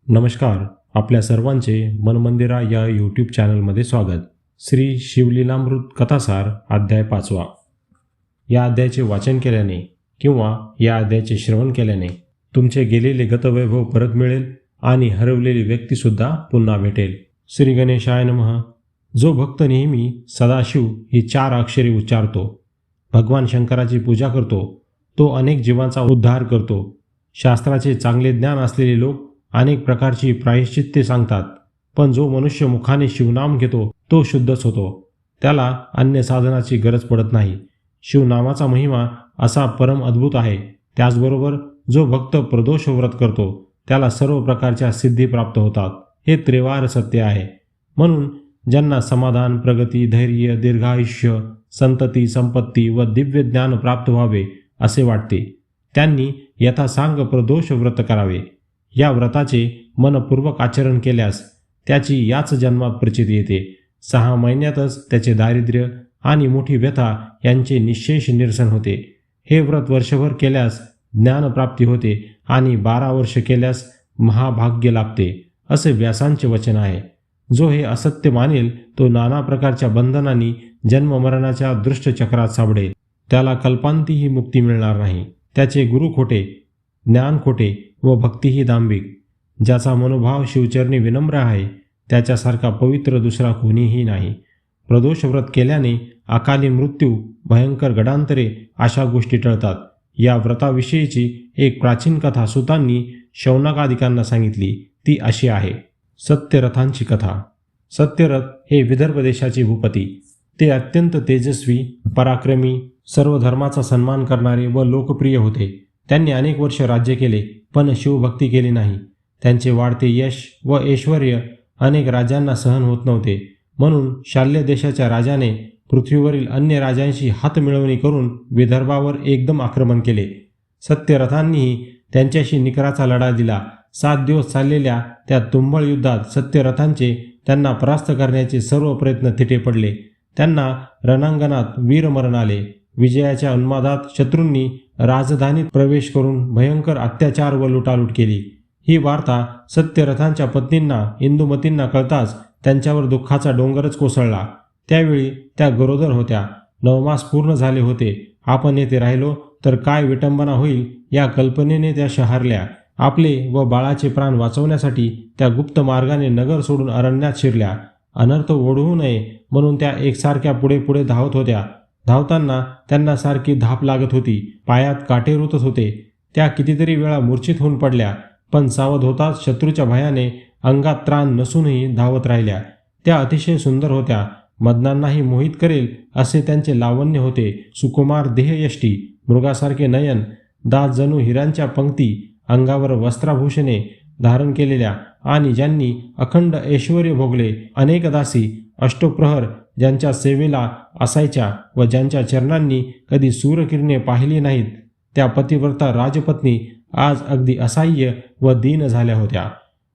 नमस्कार. आपल्या सर्वांचे मनमंदिरा या यूट्यूब चॅनलमध्ये स्वागत. श्री शिवलीलामृत कथासार अध्याय 5. या अध्यायाचे वाचन केल्याने किंवा या अध्यायाचे श्रवण केल्याने तुमचे गेलेले गतवैभव परत मिळेल आणि हरवलेली व्यक्तीसुद्धा पुन्हा भेटेल. श्री गणेशाय नमः. जो भक्त नेहमी सदाशिव ही 4 अक्षरे उच्चारतो, भगवान शंकराची पूजा करतो, तो अनेक जीवांचा उद्धार करतो. शास्त्राचे चांगले ज्ञान असलेले लोक अनेक प्रकारची प्रायश्चित्ते सांगतात, पण जो मनुष्य मुखाने शिवनाम घेतो तो शुद्धच होतो. त्याला अन्य साधनाची गरज पडत नाही. शिवनामाचा महिमा असा परम अद्भुत आहे. त्याचबरोबर जो भक्त प्रदोष व्रत करतो त्याला सर्व प्रकारच्या सिद्धी प्राप्त होतात. हे त्रिवार सत्य आहे. म्हणून ज्यांना समाधान, प्रगती, धैर्य, दीर्घायुष्य, संतती, संपत्ती व दिव्य ज्ञान प्राप्त व्हावे असे वाटते, त्यांनी यथासांग प्रदोष व्रत करावे. या व्रताचे मनपूर्वक आचरण केल्यास त्याची याच जन्मात प्रचिती येते. 6 महिन्यातच त्याचे दारिद्र्य आणि मोठी व्यथा यांचे निःशेष निरसन होते. हे व्रत वर्षभर केल्यास ज्ञानप्राप्ती होते आणि 12 वर्ष केल्यास महाभाग्य लाभते, असे व्यासांचे वचन आहे. जो हे असत्य मानेल तो नाना प्रकारच्या बंधनांनी जन्ममरणाच्या दृष्टचक्रात सापडेल. त्याला कल्पांतीही मुक्ती मिळणार नाही. त्याचे गुरु खोटे, ज्ञान खोटे व भक्तीही दांभिक. ज्याचा मनोभाव शिवचरणी विनम्र आहे त्याच्यासारखा पवित्र दुसरा कोणीही नाही. प्रदोष व्रत केल्याने अकाली मृत्यू, भयंकर गडांतरे अशा गोष्टी टळतात. या व्रताविषयीची एक प्राचीन कथा सुतांनी शौनकादिकांना सांगितली. ती अशी आहे. सत्यरथांची कथा. सत्यरथ हे विदर्भ देशाचे भूपती. ते अत्यंत तेजस्वी, पराक्रमी, सर्व धर्माचा सन्मान करणारे व लोकप्रिय होते. त्यांनी अनेक वर्ष राज्य केले, पण शिवभक्ती केली नाही. त्यांचे वाढते यश व ऐश्वर्य अनेक राजांना सहन होत नव्हते. म्हणून शाल्य देशाच्या राजाने पृथ्वीवरील अन्य राजांशी हातमिळवणी करून विदर्भावर एकदम आक्रमण केले. सत्यरथांनीही त्यांच्याशी निकराचा लढा दिला. 7 दिवस चाललेल्या त्या तुंबळ युद्धात सत्यरथांचे त्यांना परास्त करण्याचे सर्व प्रयत्न थिटे पडले. त्यांना रणांगणात वीरमरण आले. विजयाच्या उन्मादात शत्रूंनी राजधानीत प्रवेश करून भयंकर अत्याचार व लुटालूट केली. ही वार्ता सत्यरथांच्या पत्नींना इंदुमतींना कळताच त्यांच्यावर दुःखाचा डोंगरच कोसळला. त्यावेळी त्या गरोदर होत्या. 9 मास पूर्ण झाले होते. आपण येथे राहिलो तर काय विटंबना होईल या कल्पनेने त्या शहारल्या. आपले व बाळाचे प्राण वाचवण्यासाठी त्या गुप्त मार्गाने नगर सोडून अरण्यात शिरल्या. अनर्थ ओढवू नये म्हणून त्या एकसारख्या पुढे पुढे धावत होत्या. धावताना त्यांना सारखी धाप लागत होती. पायात काटे रुतत होते. त्या कितीतरी वेळा मूर्छित होऊन पडल्या, पण सावध होताच शत्रूच्या भयाने अंगात त्राण नसूनही धावत राहिल्या. त्या अतिशय सुंदर होत्या. मदनांनाही मोहित करेल असे त्यांचे लावण्य होते. सुकुमार देहयष्टी, मृगासारखे नयन, दात जणू हिऱ्यांच्या पंक्ती, अंगावर वस्त्राभूषणे धारण केलेल्या आणि ज्यांनी अखंड ऐश्वर्य भोगले, अनेक दासी, अष्टप्रहर ज्यांच्या सेवेला असायच्या व ज्यांच्या चरणांनी कधी सूर्यकिरणे पाहिली नाहीत, त्या पतिव्रता राजपत्नी आज अगदी असहाय्य व दीन झाल्या होत्या.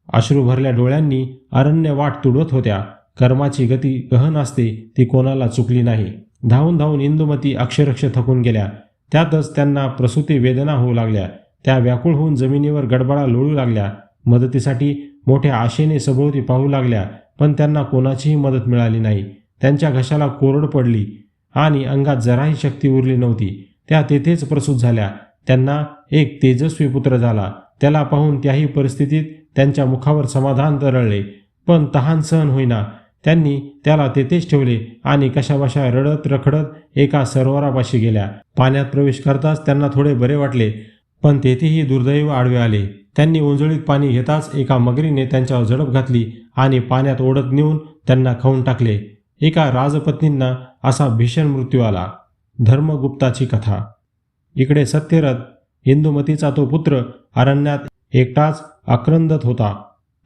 अश्रू भरल्या डोळ्यांनी अरण्य वाट तुडवत होत्या. कर्माची गती गहन असते, ती कोणाला चुकली नाही. धावून धावून इंदुमती अक्षरक्ष थकून गेल्या. त्यातच त्यांना प्रसूती वेदना होऊ लागल्या. त्या व्याकुळ होऊन जमिनीवर गडबडा लोळू लागल्या. मदतीसाठी मोठ्या आशेने सभोवती पाहू लागल्या, पण त्यांना कोणाचीही मदत मिळाली नाही. त्यांच्या घशाला कोरड पडली आणि अंगात जराही शक्ती उरली नव्हती. त्या तेथेच प्रसूत झाल्या. त्यांना एक तेजस्वी पुत्र झाला. त्याला पाहून त्याही परिस्थितीत त्यांच्या मुखावर समाधान तरळले, पण तहान सहन होईना. त्यांनी त्याला तेथेच ठेवले आणि कशाबशा रडत रखडत एका सरोवरापाशी गेल्या. पाण्यात प्रवेश करताच त्यांना थोडे बरे वाटले, पण तेथेही दुर्दैव आडवे आले. त्यांनी उंजळीत पाणी घेताच एका मगरीने त्यांच्यावर झडप घातली आणि पाण्यात ओढत नेऊन त्यांना खाऊन टाकले. एका राजपत्नींना असा भीषण मृत्यू आला. धर्मगुप्ताची कथा. इकडे सत्यरथ, इंदुमतीचा तो पुत्र, अरण्यात एकटाच आक्रंदत होता.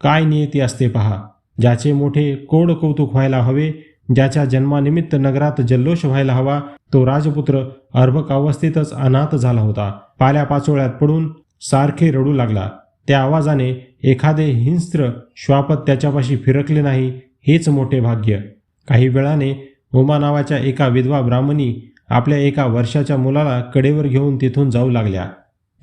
काय नियती असते पहा. ज्याचे मोठे कोड कौतुक व्हायला हवे, ज्याच्या जन्मानिमित्त नगरात जल्लोष व्हायला हवा, तो राजपुत्र अर्भक अवस्थेतच अनाथ झाला होता. पाल्यापाचोळ्यात पडून सारखे रडू लागला. त्या आवाजाने एखादे हिंस्त्र श्वापद त्याच्यापाशी फिरकले नाही, हेच मोठे भाग्य. काही वेळाने उमा नावाच्या एका विधवा ब्राह्मणी आपल्या एका वर्षाच्या मुलाला कडेवर घेऊन तिथून जाऊ लागल्या.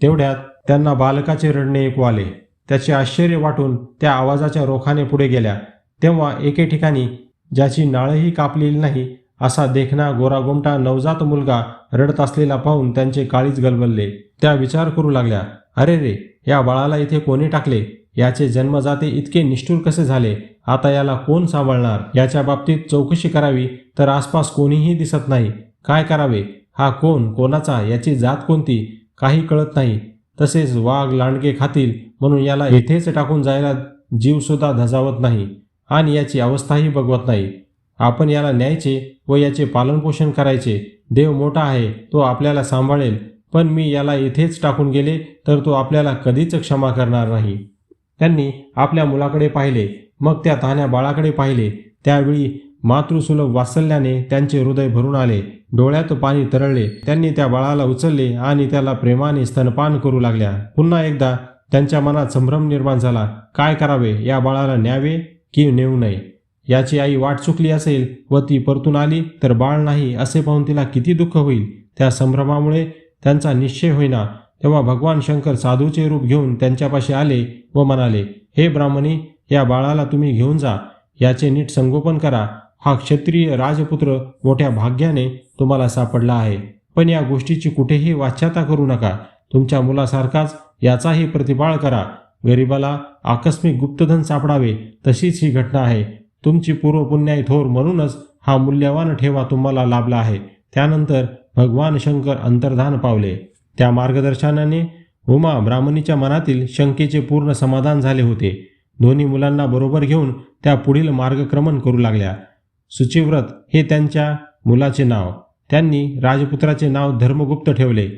तेवढ्यात त्यांना बालकाचे रडणे ऐकू आले. त्याचे आश्चर्य वाटून त्या आवाजाच्या रोखाने पुढे गेल्या. तेव्हा एके ठिकाणी, ज्याची नाळही कापलेली नाही असा देखणा गोरागोमटा नवजात मुलगा रडत असलेला पाहून त्यांचे काळीज गलबलले. त्या विचार करू लागल्या, अरे रे, या बाळाला इथे कोणी टाकले? याचे जन्मजाते इतके निष्ठुर कसे झाले? आता याला कोण सांभाळणार? याच्या बाबतीत चौकशी करावी तर आसपास कोणीही दिसत नाही. काय करावे? हा कोण, कोणाचा, याची जात कोणती, काही कळत नाही. तसेच वाघ लांडगे खातील म्हणून याला येथेच टाकून जायला जीवसुद्धा धजावत नाही आणि याची अवस्थाही बघवत नाही. आपण याला न्यायचे व याचे पालनपोषण करायचे. देव मोठा आहे, तो आपल्याला सांभाळेल. पण मी याला इथेच टाकून गेले तर तो आपल्याला कधीच क्षमा करणार नाही. त्यांनी आपल्या मुलाकडे पाहिले, मग त्या तान्ह्या बाळाकडे पाहिले. त्यावेळी मातृसुलभ वात्सल्याने त्यांचे हृदय भरून आले. डोळ्यात पाणी तरळले. त्यांनी त्या बाळाला उचलले आणि त्याला प्रेमाने स्तनपान करू लागल्या. पुन्हा एकदा त्यांच्या मनात संभ्रम निर्माण झाला. काय करावे? या बाळाला न्यावे की नेऊ नये? याची आई वाट चुकली असेल व ती परतून आली तर बाळ नाही असे पाहून तिला किती दुःख होईल. त्या संभ्रमामुळे त्यांचा निश्चय होईना. तेव्हा भगवान शंकर साधूचे रूप घेऊन त्यांच्यापाशी आले व म्हणाले, हे ब्राह्मणी, या बाळाला तुम्ही घेऊन जा. याचे नीट संगोपन करा. हा क्षत्रिय राजपुत्र मोठ्या भाग्याने तुम्हाला सापडला आहे. पण या गोष्टीची कुठेही वाच्यता करू नका. तुमच्या मुलासारखाच याचाही प्रतिपाळ करा. गरिबाला आकस्मिक गुप्तधन सापडावे तशीच ही घटना आहे. तुमची पूर्वपुण्याई थोर म्हणूनच हा मूल्यवान ठेवा तुम्हाला लाभला आहे. त्यानंतर भगवान शंकर अंतर्धान पावले. त्या मार्गदर्शनाने उमा ब्राह्मणीच्या मनातील शंकेचे पूर्ण समाधान झाले होते. दोन्ही मुलांना बरोबर घेऊन त्या पुढील मार्गक्रमण करू लागल्या. सुचिव्रत हे त्यांच्या मुलाचे नाव. त्यांनी राजपुत्राचे नाव धर्मगुप्त ठेवले.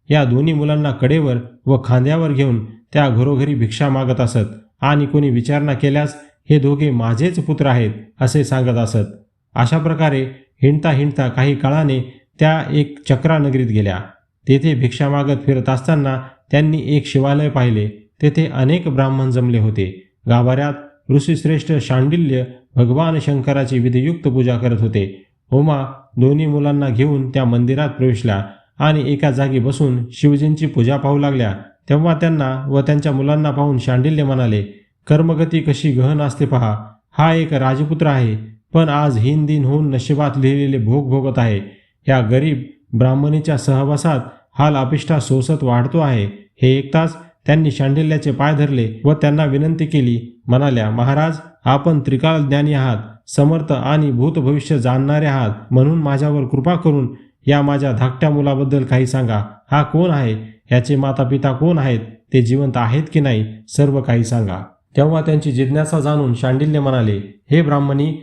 या दोन्ही मुलांना कडेवर व खांद्यावर घेऊन त्या घरोघरी भिक्षा मागत असत आणि कोणी विचारणा केल्यास हे दोघे माझेच पुत्र आहेत असे सांगत असत. अशा प्रकारे हिंडता हिंडता काही काळाने त्या एक चक्रा नगरीत गेल्या. तेथे भिक्षा मागत फिरत असताना त्यांनी एक शिवालय पाहिले. तेथे अनेक ब्राह्मण जमले होते. गाभाऱ्यात ऋषीश्रेष्ठ शांडिल्य भगवान शंकराची विधियुक्त पूजा करत होते. उमा दोन्ही मुलांना घेऊन त्या मंदिरात प्रवेशल्या आणि एका जागी बसून शिवजींची पूजा पाहू लागल्या. तेव्हा त्यांना व त्यांच्या मुलांना पाहून शांडिल्य म्हणाले, कर्मगती कशी गहन असते पहा. हा एक राजपुत्र आहे, पण आज हीन दिन होऊन नशिबात लिहिलेले भोग भोगत आहे. या गरीब ब्राह्मणीच्या सहवासात हाल अपिष्टा सोसत वाढतो आहे. हे ऐकताच त्यांनी शांडिल्याचे पाय धरले व त्यांना विनंती केली. म्हणाल्या, महाराज, आपण त्रिकाल ज्ञानी आहात, समर्थ आणि भूत भविष्य जाणणारे आहात, म्हणून माझ्यावर कृपा करून या माझ्या धाकट्या मुलाबद्दल काही सांगा. हा कोण आहे? याचे माता पिता कोण आहेत? ते जिवंत आहेत की नाही? सर्व काही सांगा. तेव्हा त्यांची जिज्ञासा जाणून शांडिल्य म्हणाले, हे ब्राह्मणी,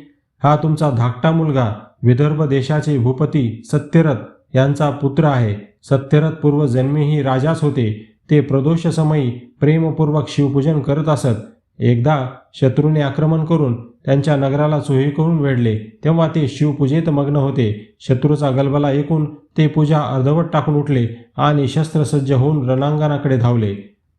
हा तुमचा धाकटा मुलगा विदर्भ देशाचे भूपती सत्यरथ यांचा पुत्र आहे. सत्यरथ पूर्वजन्मीही राजाच होते. ते प्रदोष समयी प्रेमपूर्वक शिवपूजन करत असत. एकदा शत्रूने आक्रमण करून त्यांच्या नगराला चोही करून वेढले. तेव्हा ते शिवपूजेत मग्न होते. शत्रूचा गलबला ऐकून ते पूजा अर्धवट टाकून उठले आणि शस्त्रसज्ज होऊन रणांगणाकडे धावले.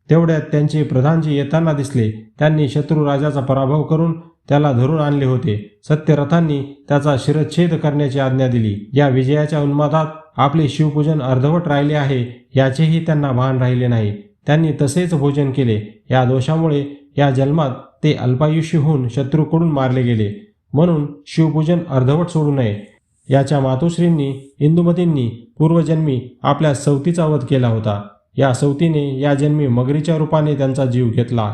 तेवढ्यात त्यांचे प्रधानजी येताना दिसले. त्यांनी शत्रू राजाचा पराभव करून त्याला धरून आणले होते. सत्यरथांनी त्याचा शिरच्छेद करण्याची आज्ञा दिली. या विजयाच्या उन्मादात आपले शिवपूजन अर्धवट राहिले आहे याचेही त्यांना भान राहिले नाही. त्यांनी तसेच भोजन केले. या दोषामुळे या जन्मात ते अल्पायुषी होऊन शत्रूकडून मारले गेले. म्हणून शिवपूजन अर्धवट सोडू नये. याच्या मातोश्रींनी इंदुमतींनी पूर्वजन्मी आपल्या सवतीचा वध केला होता. या सवतीने या जन्मी मगरीच्या रूपाने त्यांचा जीव घेतला.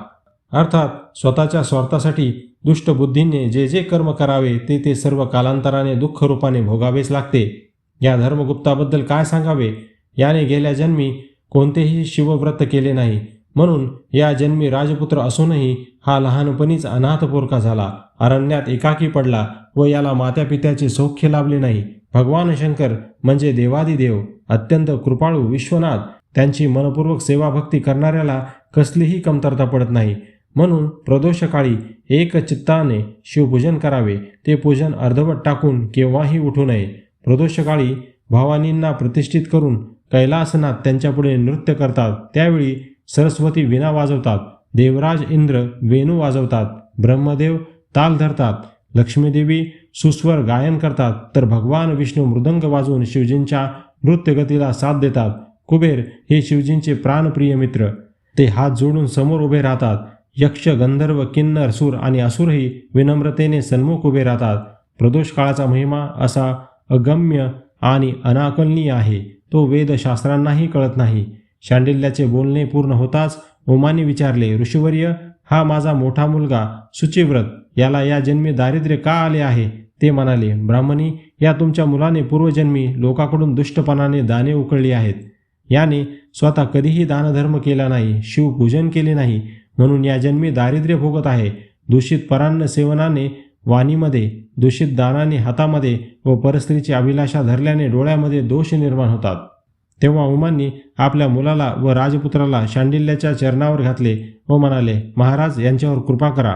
अर्थात स्वतःच्या स्वार्थासाठी दुष्ट बुद्धीने जे जे कर्म करावे ते सर्व कालांतराने दुःख रूपाने भोगावेच लागते. या धर्मगुप्ताबद्दल काय सांगावे? याने गेल्या जन्मी कोणतेही शिवव्रत केले नाही, म्हणून या जन्मी राजपुत्र असूनही हा लहानपणीच अनाथ पोरका झाला. अरण्यात एकाकी पडला व याला मात्यापित्याचे सौख्य लाभले नाही. भगवान शंकर म्हणजे देवादिदेव, अत्यंत कृपाळू विश्वनाथ, त्यांची मनपूर्वक सेवाभक्ती करणाऱ्याला कसलीही कमतरता पडत नाही. म्हणून प्रदोषकाळी एक चित्ताने शिवपूजन करावे. ते पूजन अर्धवट टाकून केव्हाही उठू नये. प्रदोषकाळी भवानींना प्रतिष्ठित करून कैलासनाथ त्यांच्यापुढे नृत्य करतात. त्यावेळी सरस्वती वीणा वाजवतात, देवराज इंद्र वेणू वाजवतात, ब्रह्मदेव ताल धरतात, लक्ष्मीदेवी सुस्वर गायन करतात, तर भगवान विष्णू मृदंग वाजवून शिवजींच्या नृत्यगतीला साथ देतात. कुबेर हे शिवजींचे प्राणप्रिय मित्र. ते हात जोडून समोर उभे राहतात. यक्ष, गंधर्व, किन्नर, सूर आणि असुरही विनम्रतेने सन्मुख उभे राहतात. प्रदोष काळाचा महिमा असा अगम्य आणि अनाकलनीय आहे, तो वेदशास्त्रांनाही कळत नाही. शांडिल्याचे बोलणे पूर्ण होताच उमाने विचारले, ऋषीवर्य, हा माझा मोठा मुलगा शुचिव्रत, याला या जन्मी दारिद्र्य का आले आहे? ते म्हणाले, ब्राह्मणी, या तुमच्या मुलाने पूर्वजन्मी लोकांकडून दुष्टपणाने दाने उकळली आहेत. याने स्वतः कधीही दानधर्म केला नाही, शिवपूजन केले नाही, म्हणून या जन्मी दारिद्र्य भोगत आहे. दूषित परान्न सेवनाने वाणीमध्ये, दूषित दानाने हातामध्ये व परस्त्रीची अभिलाषा धरल्याने डोळ्यामध्ये दोष निर्माण होतात. तेव्हा उमांनी आपल्या मुलाला व राजपुत्राला शांडिल्याच्या चरणावर घातले व म्हणाले, महाराज, यांच्यावर कृपा करा.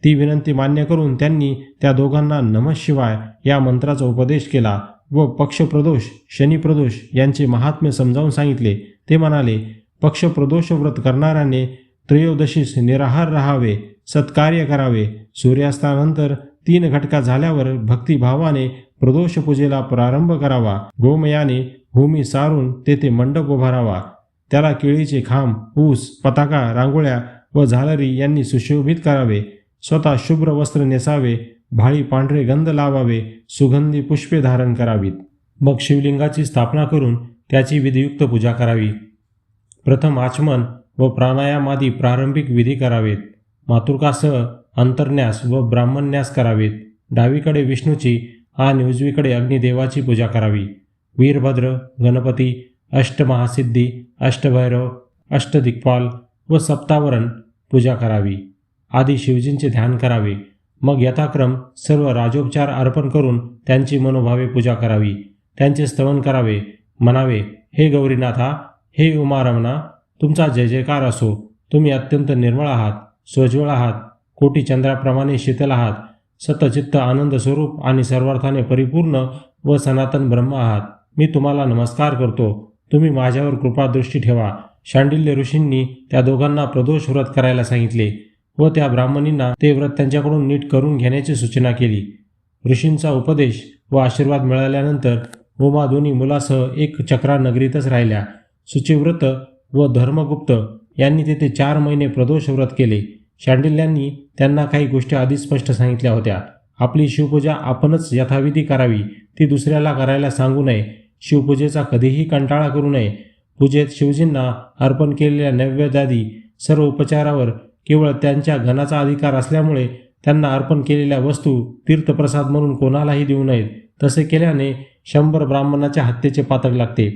ती विनंती मान्य करून त्यांनी त्या दोघांना नमः शिवाय या मंत्राचा उपदेश केला व पक्षप्रदोष, शनिप्रदोष यांचे महात्म्य समजावून सांगितले. ते म्हणाले, पक्षप्रदोष व्रत करणाऱ्याने त्रयोदशीस निराहार राहावे, सत्कार्य करावे. सूर्यास्तानंतर 3 घटका झाल्यावर भक्तिभावाने प्रदोष पूजेला प्रारंभ करावा. गोमयाने भूमी सारून तेथे मंडप उभारावा. त्याला केळीचे खांब, ऊस, पताका, रांगोळ्या व झालरी यांनी सुशोभित करावे. स्वतः शुभ्र वस्त्र नेसावे, भाळी पांढरे गंध लावावे, सुगंधी पुष्पे धारण करावीत. मग शिवलिंगाची स्थापना करून त्याची विधियुक्त पूजा करावी. प्रथम आचमन व प्राणायामादी प्रारंभिक विधी करावेत. मातृकासह अंतर्न्यास व ब्राह्मण्यास करावेत. डावीकडे विष्णूची आणि उजवीकडे अग्निदेवाची पूजा करावी. वीरभद्र, गणपती, अष्टमहासिद्धी, अष्टभैरव, अष्टदिक्पाल व सप्तावरण पूजा करावी. आधी शिवजींचे ध्यान करावे. मग यथाक्रम सर्व राजोपचार अर्पण करून त्यांची मनोभावे पूजा करावी. त्यांचे स्तवन करावे. म्हणावे, हे गौरीनाथा, हे उमारमणा, तुमचा जय जयकार असो. तुम्ही अत्यंत निर्मळ आहात, सोज्वळ आहात, कोटी चंद्राप्रमाणे शीतल आहात, सतचित्त आनंद स्वरूप आणि सर्वार्थाने परिपूर्ण व सनातन ब्रह्म आहात. मी तुम्हाला नमस्कार करतो. तुम्ही माझ्यावर कृपादृष्टी ठेवा. शांडिल्य ऋषींनी त्या दोघांना प्रदोष व्रत करायला सांगितले व त्या ब्राह्मणींना ते व्रत त्यांच्याकडून नीट करून घेण्याची सूचना केली. ऋषींचा उपदेश व आशीर्वाद मिळाल्यानंतर उमा दोन्ही मुलासह 1 चक्रा नगरीतच राहिल्या. शुचिव्रत व धर्मगुप्त यांनी तेथे 4 महिने प्रदोष व्रत केले. शांडिल्यांनी त्यांना काही गोष्टी आधीच स्पष्ट सांगितल्या होत्या. आपली शिवपूजा आपणच यथाविधी करावी, ती दुसऱ्याला करायला सांगू नये. शिवपूजेचा कधीही कंटाळा करू नये. पूजेत शिवजींना अर्पण केलेल्या नैवेद्यादी सर्व उपचारावर केवळ त्यांच्या घनाचा अधिकार असल्यामुळे त्यांना अर्पण केलेल्या वस्तू तीर्थप्रसाद म्हणून कोणालाही देऊ नयेत. तसे केल्याने 100 ब्राह्मणाच्या हत्येचे पातक लागते.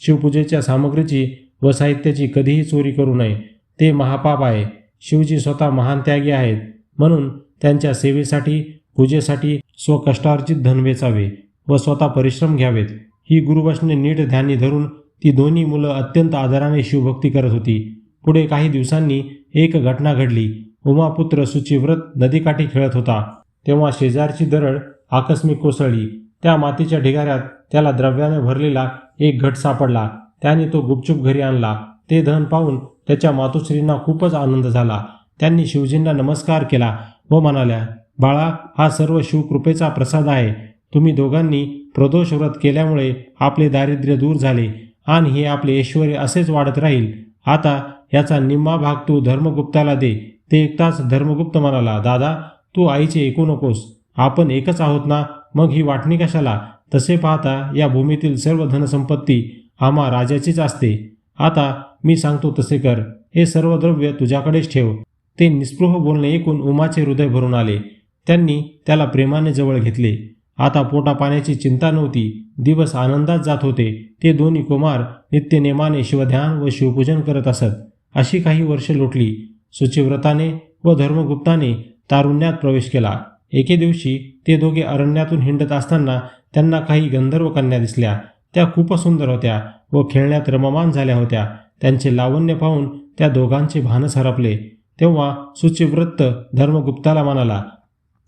शिवपूजेच्या सामग्रीची व साहित्याची कधीही चोरी करू नये, ते महापाप आहे. शिवजी स्वतः महान त्यागी आहेत, म्हणून त्यांच्या सेवेसाठी, पूजेसाठी स्वकष्टार्जित धन वेचावे व स्वतः परिश्रम घ्यावेत. ही गुरुवचने नीट ध्यानी धरून ती दोन्ही मुलं अत्यंत आदराने शिवभक्ती करत होती. पुढे काही दिवसांनी एक घटना घडली. उमापुत्र शुचिव्रत नदीकाठी खेळत होता, तेव्हा शेजारची दरड आकस्मिक कोसळली. त्या मातीच्या ढिगाऱ्यात त्याला द्रव्याने भरलेला एक घट सापडला. त्याने तो गुपचूप घरी आणला. ते धन पाहून त्याच्या मातोश्रींना खूपच आनंद झाला. त्यांनी शिवजींना नमस्कार केला व म्हणाल्या, बाळा, हा सर्व शिवकृपेचा प्रसाद आहे. तुम्ही दोघांनी प्रदोष व्रत केल्यामुळे आपले दारिद्र्य दूर झाले आणि हे आपले ऐश्वर्य असेच वाढत राहील. आता याचा निम्मा भाग तू धर्मगुप्ताला दे. ते ऐकताच धर्मगुप्त म्हणाला, दादा, तू आईचे ऐकू नकोस. आपण एकच आहोत ना, मग ही वाटणी कशाला? तसे पाहता या भूमीतील सर्व धनसंपत्ती आम्हा राजाचीच असते. आता मी सांगतो तसे कर. हे सर्व द्रव्य तुझ्याकडेच ठेव. ते निस्पृह बोलणे ऐकून उमाचे हृदय भरून आले. त्यांनी त्याला प्रेमाने जवळ घेतले. आता पोटा पाण्याची चिंता नव्हती. दिवस आनंदात जात होते. ते दोन्ही कुमार नित्यनेमाने शिवध्यान व शिवपूजन करत असत. अशी काही वर्ष लोटली. शुचिव्रताने व धर्मगुप्ताने तारुण्यात प्रवेश केला. एके दिवशी ते दोघे अरण्यातून हिंडत असताना त्यांना काही गंधर्व कन्या दिसल्या. त्या खूप सुंदर होत्या व खेळण्यात रममाण झाल्या होत्या. त्यांचे लावण्य पाहून त्या दोघांचे भानच हरपले. तेव्हा शुचिव्रत धर्मगुप्ताला म्हणाला,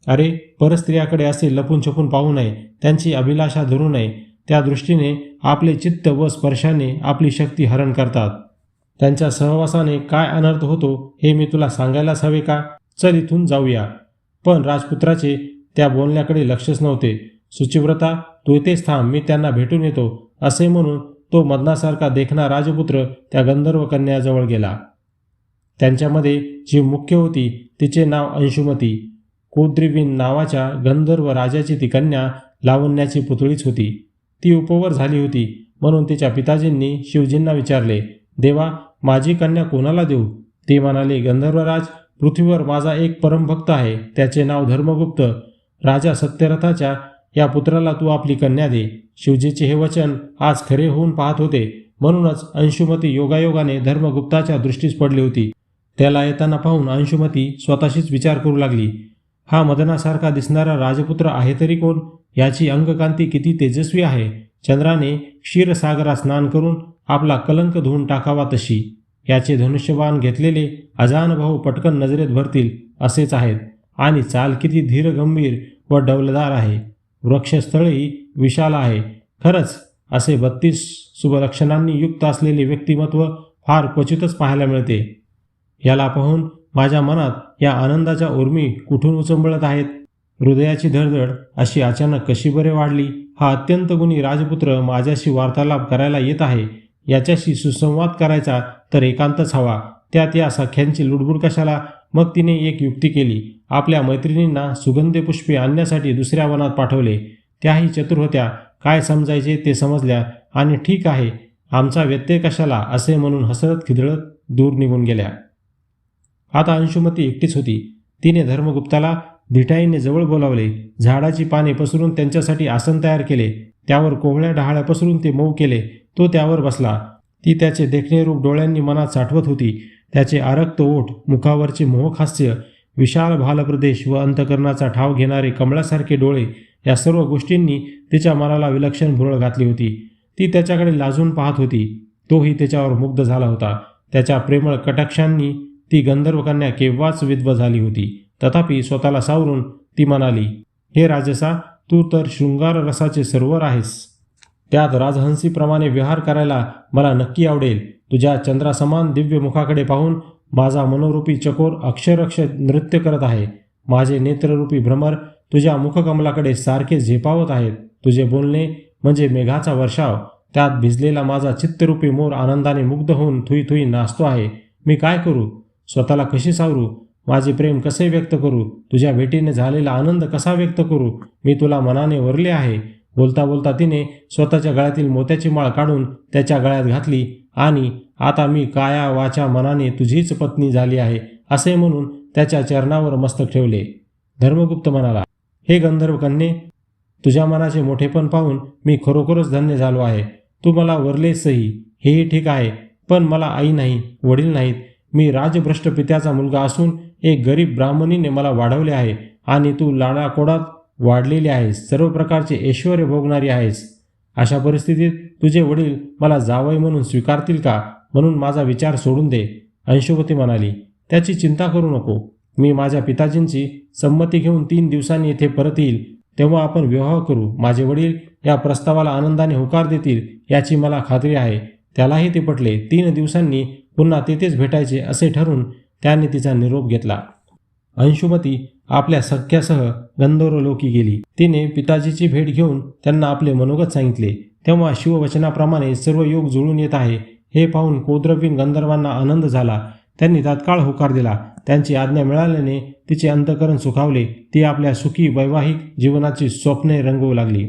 अरे, परस्त्रियाकडे असे लपून छपून पाहू नये, त्यांची अभिलाषा धरू नये. त्या दृष्टीने आपले चित्त व स्पर्शाने आपली शक्ती हरण करतात. त्यांच्या सहवासाने काय अनर्थ होतो हे मी तुला सांगायलाच हवे का? चल, इथून जाऊया. पण राजपुत्राचे त्या बोलण्याकडे लक्षच नव्हते. शुचिव्रता, तू इथेच थांब, मी त्यांना भेटून येतो, असे म्हणून तो मदनासारखा देखणा राजपुत्र त्या गंधर्व कन्याजवळ गेला. त्यांच्यामध्ये जी मुख्य होती तिचे नाव अंशुमती. कोद्रिविन नावाच्या गंधर्व राजाची ती कन्या लावण्याची पुतळीच होती. ती उपवर झाली होती म्हणून तिच्या पिताजींनी शिवजींना विचारले, देवा, माझी कन्या कोणाला देऊ? ती म्हणाली, गंधर्वराज, पृथ्वीवर माझा एक परमभक्त आहे, त्याचे नाव धर्मगुप्त. राजा सत्यरथाच्या या पुत्राला तू आपली कन्या दे. शिवजीचे हे वचन आज खरे होऊन पाहत होते, म्हणूनच अंशुमती योगायोगाने धर्मगुप्ताच्या दृष्टीस पडली होती. त्याला येताना पाहून अंशुमती स्वतःशीच विचार करू लागली, हा मदनासारखा दिसणारा राजपुत्र आहे तरी कोण? याची अंगकांती किती तेजस्वी आहे. चंद्राने क्षीरसागरात स्नान करून आपला कलंक धुवून टाकावा तशी. याचे धनुष्यबाण घेतलेले अजानभाऊ पटकन नजरेत भरतील असेच आहेत. आणि चाल किती धीरगंभीर व डौलदार आहे. वृक्षस्थळही विशाल आहे. खरंच असे 32 शुभलक्षणांनी युक्त असलेले व्यक्तिमत्व फार क्वचितच पाहायला मिळते. याला पाहून माझ्या मनात या आनंदाच्या उर्मी कुठून उचंबळत आहेत. हृदयाची धडधड अशी अचानक कशी बरे वाढली. हा अत्यंत गुणी राजपुत्र माझ्याशी वार्तालाप करायला येत आहे. याच्याशी सुसंवाद करायचा तर एकांतच हवा. त्यात या सख्यांची लुडबुड कशाला? मग तिने एक युक्ती केली. आपल्या मैत्रिणींना सुगंधी पुष्पे आणण्यासाठी दुसऱ्या वनात पाठवले. त्याही चतुर होत्या. काय समजायचे ते समजल्या आणि ठीक आहे, आमचा व्यत्यय कशाला असे म्हणून हसत खिदळत दूर निघून गेल्या. आता अंशुमती एकटीच होती. तिने धर्मगुप्ताला धिटाईने जवळ बोलावले. झाडाची पाने पसरून त्यांच्यासाठी आसन तयार केले. त्यावर कोवळ्या डहाळ्या पसरून ते मऊ केले. तो त्यावर बसला. ती त्याचे देखणे रूप डोळ्यांनी मनात साठवत होती. त्याचे आरक्त ओठ, मुखावरचे मोहक हास्य, विशाल भालप्रदेश व अंतकरणाचा ठाव घेणारे कमळासारखे डोळे, या सर्व गोष्टींनी तिच्या मनाला विलक्षण भुरळ घातली होती. ती त्याच्याकडे लाजून पाहत होती. तोही त्याच्यावर मुग्ध झाला होता. त्याच्या प्रेमळ कटाक्षांनी ती गंधर्व कन्या केव्हाच विद्व झाली होती. तथापि स्वतःला सावरून ती म्हणाली, हे राजसा, तू तर शृंगार रसाचे सरोवर आहेस. त्यात राजहंसीप्रमाणे विहार करायला मला नक्की आवडेल. तुझ्या चंद्रासमान दिव्य मुखाकडे पाहून माझा मनोरूपी चकोर अक्षरक्ष नृत्य करत आहे. माझे नेत्ररूपी भ्रमर तुझ्या मुखकमलाकडे सारखे झेपावत आहेत. तुझे बोलणे म्हणजे मेघाचा वर्षाव. त्यात भिजलेला माझा चित्तरूपी मोर आनंदाने मुग्ध होऊन थुई थुई नाचतो आहे. मी काय करू? स्वतःला कशी सावरू? माझे प्रेम कसे व्यक्त करू? तुझ्या भेटीने झालेला आनंद कसा व्यक्त करू? मी तुला मनाने वरले आहे. बोलता बोलता तिने स्वतःच्या गळ्यातील मोत्याची माळ काढून त्याच्या गळ्यात घातली आणि आता मी काया वाचा मनाने तुझीच पत्नी झाली आहे असे म्हणून त्याच्या चरणावर मस्तक ठेवले. धर्मगुप्त म्हणाला, हे गंधर्व कन्ये, तुझ्या मनाचे मोठेपण पाहून मी खरोखरच धन्य झालो आहे. तू मला वरलेस सही, हेही ठीक आहे, पण मला आई नाही, वडील नाहीत. मी राजभ्रष्ट पित्याचा मुलगा असून एक गरीब ब्राह्मणीने मला वाढवले आहे आणि तू लाडाकोडात वाढलेली आहेस. सर्व प्रकारचे ऐश्वर्य भोगणारी आहेस. अशा परिस्थितीत तुझे वडील मला जावई म्हणून स्वीकारतील का? म्हणून माझा विचार सोडून दे. अंशुमती म्हणाली, त्याची चिंता करू नको. मी माझ्या पिताजींची संमती घेऊन 3 दिवसांनी येथे परत येईल. तेव्हा आपण विवाह करू. माझे वडील या प्रस्तावाला आनंदाने होकार देतील याची मला खात्री आहे. त्यालाही ते पटले. 3 दिवसांनी पुन्हा तेथेच भेटायचे असे ठरून त्याने तिचा निरोप घेतला. अंशुमती आपल्या सख्यासह गंधर्वलोकी गेली. तिने पिताजीची भेट घेऊन त्यांना आपले मनोगत सांगितले. तेव्हा शिववचनाप्रमाणे सर्व योग जुळून येत आहे हे पाहून कोद्रवीन गंधर्वांना आनंद झाला. त्यांनी तात्काळ होकार दिला. त्यांची आज्ञा मिळाल्याने तिचे अंतःकरण सुखावले. ती आपल्या सुखी वैवाहिक जीवनाची स्वप्ने रंगवू लागली.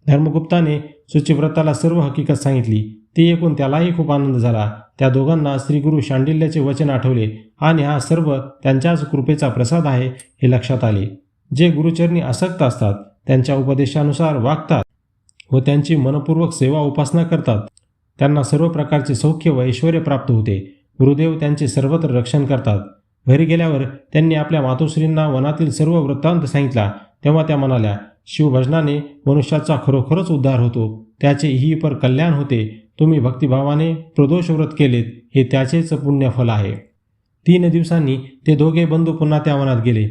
धर्मगुप्ताने शुचिव्रताला सर्व हकीकत सांगितली. ती ऐकून त्यालाही खूप आनंद झाला. त्या दोघांना श्रीगुरु शांडिल्याचे वचन आठवले आणि हा सर्व त्यांच्याच कृपेचा प्रसाद आहे हे लक्षात आले. जे गुरुचरणी आसक्त असतात, त्यांच्या उपदेशानुसार वागतात व त्यांची मनपूर्वक सेवा उपासना करतात, त्यांना सर्व प्रकारचे सौख्य व ऐश्वर्य प्राप्त होते. गुरुदेव त्यांचे सर्वत्र रक्षण करतात. घरी गेल्यावर त्यांनी आपल्या मातोश्रींना वनातील सर्व वृत्तांत सांगितला. तेव्हा त्या म्हणाल्या, शिवभजनाने मनुष्याचा खरोखरच उद्धार होतो. त्याचे इहपर कल्याण होते. तुम्ही भक्तिभावाने प्रदोष व्रत केलेत हे त्याचेच पुण्यफल आहे. 3 दिवसांनी ते दोघे बंधू पुन्हा त्या वनात गेले.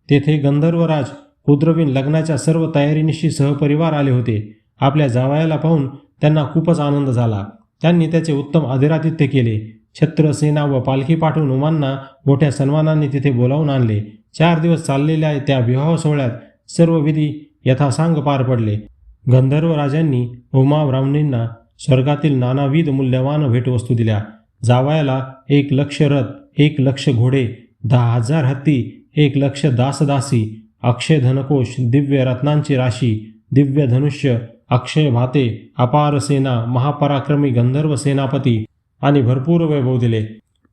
तेथे गंधर्वराज कोद्रवीन लग्नाच्या सर्व तयारीनिशी सहपरिवार आले होते. आपल्या जावयाला पाहून त्यांना खूपच आनंद झाला. त्यांनी त्याचे उत्तम आदरातिथ्य केले. छत्र, सेना व पालखी पाठवून उमांना मोठ्या सन्मानाने तिथे बोलावून आणले. 4 दिवस चाललेल्या त्या विवाह सोहळ्यात सर्व विधी यथासांग पार पडले. गंधर्व राजांनी उमा ब्राह्मणींना स्वर्गातील नानाविध मूल्यवान भेटवस्तू दिल्या. जावयाला 1 लक्ष रथ, 1,00,000 घोडे, 10,000 हत्ती, 1,00,000 दासदासी, अक्षय धनकोश, दिव्य रत्नांची राशी, दिव्य धनुष्य, अक्षय भाते, अपार सेना, महापराक्रमी गंधर्व सेनापती आणि भरपूर वैभव दिले.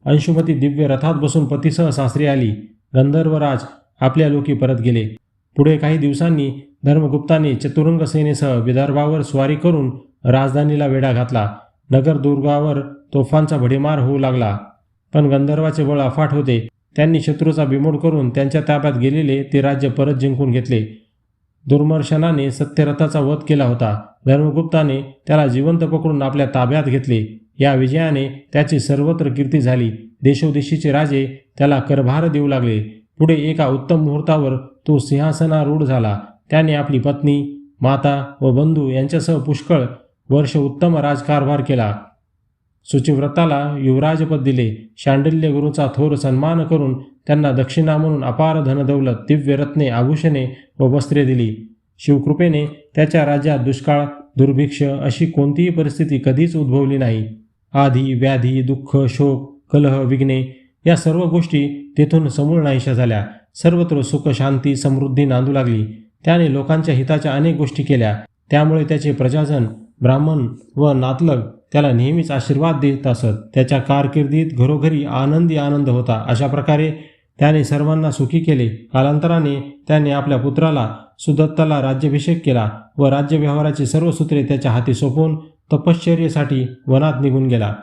अंशुमती दिव्य रथात बसून पतीसह सासरी आली. गंधर्वराज आपल्या लोकी परत गेले. पुढे काही दिवसांनी धर्मगुप्ताने चतुरंग सेनेसह विदर्भावर स्वारी करून राजधानीला वेढा घातला. नगर दुर्गावर तोफांचा भडीमार होऊ लागला. पण गंधर्वाचे बळ अफाट होते. त्यांनी शत्रूचा बिमोड करून त्यांच्या ताब्यात गेलेले ते राज्य परत जिंकून घेतले. दुर्मर्शनाने सत्यरथाचा वध केला होता. धर्मगुप्ताने त्याला जिवंत पकडून आपल्या ताब्यात घेतले. या विजयाने त्याची सर्वत्र कीर्ती झाली. देशोदेशीचे राजे त्याला करभार देऊ लागले. पुढे एका उत्तम मुहूर्तावर तो सिंहासनारूढ झाला. त्याने आपली पत्नी, माता व बंधू यांच्यासह पुष्कळ वर्ष उत्तम राजकारभार केला. शुचिव्रताला युवराजपद दिले. शांडिल्य गुरूचा थोर सन्मान करून त्यांना दक्षिणा म्हणून अपार धनदौलत, दिव्य रत्ने, आभूषणे व वस्त्रे दिली. शिवकृपेने त्याच्या राज्यात दुष्काळ, दुर्भिक्ष अशी कोणतीही परिस्थिती कधीच उद्भवली नाही. आधी, व्याधी, दुःख, शोक, कलह, विघ्ने या सर्व गोष्टी तेथून समूळ नाहीशा झाल्या. सर्वत्र सुख, शांती, समृद्धी नांदू लागली. त्याने लोकांच्या हिताच्या अनेक गोष्टी केल्या. त्यामुळे त्याचे प्रजाजन, ब्राह्मण व नातलग त्याला नेहमीच आशीर्वाद देत असत. त्याच्या कारकिर्दीत घरोघरी आनंदी आनंद होता. अशा प्रकारे त्याने सर्वांना सुखी केले. कालांतराने त्याने आपल्या पुत्राला सुदत्ताला राज्याभिषेक केला व राज्यव्यवहाराची सर्व सूत्रे त्याच्या हाती सोपवून तपश्चर्येसाठी वनात निघून गेला.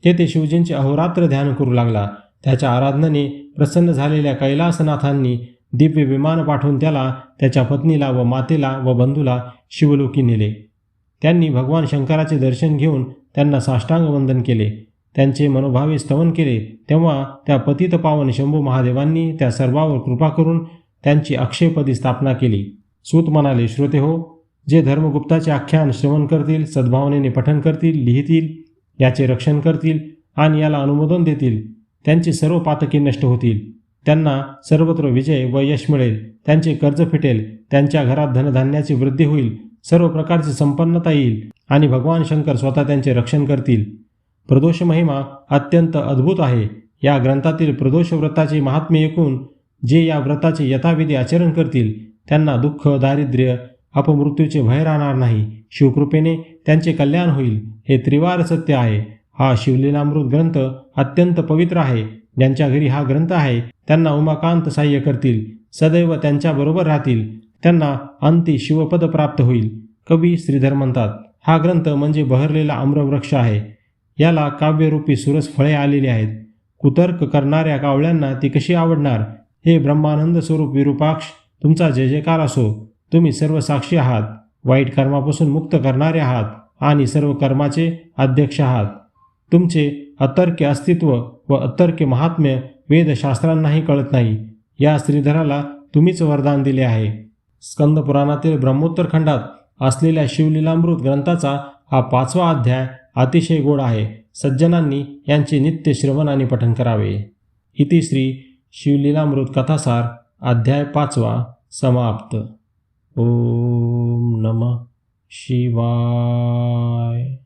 तेथे शिवजींचे अहोरात्र ध्यान करू लागला. त्याच्या आराधनेने प्रसन्न झालेल्या कैलासनाथांनी दिव्य विमान पाठवून त्याला, त्याच्या पत्नीला व मातेला व बंधूला शिवलोकी नेले. त्यांनी भगवान शंकराचे दर्शन घेऊन त्यांना साष्टांग वंदन केले. त्यांचे मनोभावे स्तवन केले. तेव्हा त्या पतित पावन शंभू महादेवांनी त्या सर्वांवर कृपा करून त्यांची अक्षयपदी स्थापना केली. सूत म्हणाले, श्रोते हो, जे धर्मगुप्ताचे आख्यान श्रवण करतील, सद्भावनेने पठन करतील, लिहितील, याचे रक्षण करतील आणि याला अनुमोदन देतील, त्यांची सर्व पातके नष्ट होतील. त्यांना सर्वत्र विजय व यश मिळेल. त्यांचे कर्ज फिटेल. त्यांच्या घरात धनधान्याची वृद्धी होईल. सर्व प्रकारची संपन्नता येईल आणि भगवान शंकर स्वतः त्यांचे रक्षण करतील. प्रदोष महिमा अत्यंत अद्भुत आहे. या ग्रंथातील प्रदोष व्रताचे महात्म्य ऐकून जे या व्रताचे यथाविधी आचरण करतील त्यांना दुःख, दारिद्र्य, अपमृत्यूचे भय राहणार नाही. शिवकृपेने त्यांचे कल्याण होईल. हे त्रिवार सत्य आहे. हा शिवलीलामृत ग्रंथ अत्यंत पवित्र आहे. ज्यांच्या घरी हा ग्रंथ आहे त्यांना उमाकांत सहाय्य करतील. सदैव त्यांच्याबरोबर राहतील. त्यांना अंती शिवपद प्राप्त होईल. कवी श्रीधर म्हणतात, हा ग्रंथ म्हणजे बहरलेला आम्रवृक्ष आहे. याला काव्यरूपी सुरस फळे आलेली आहेत. कुतर्क करणाऱ्या कावळ्यांना ती कशी आवडणार. हे ब्रह्मानंद स्वरूप विरूपाक्ष, तुमचा जय जयकार असो. तुम्ही सर्व साक्षी आहात, वाईट कर्मापासून मुक्त करणारे आहात आणि सर्व कर्माचे अध्यक्ष आहात. तुमचे अतर्क्य अस्तित्व व अतर्क्य महात्म्य वेदशास्त्रांनाही कळत नाही. या श्रीधराला तुम्हीच वरदान दिले आहे. स्कंद पुराणातील ब्रह्मोत्तर खंडात असलेल्या शिवलीलामृत ग्रंथाचा हा 5वा अध्याय अतिशय गोड आहे. सज्जनांनी यांचे नित्य श्रवण आणि पठन करावे. इति श्री शिवलीलामृत कथासार अध्याय 5 समाप्त. ओम नमः शिवाय.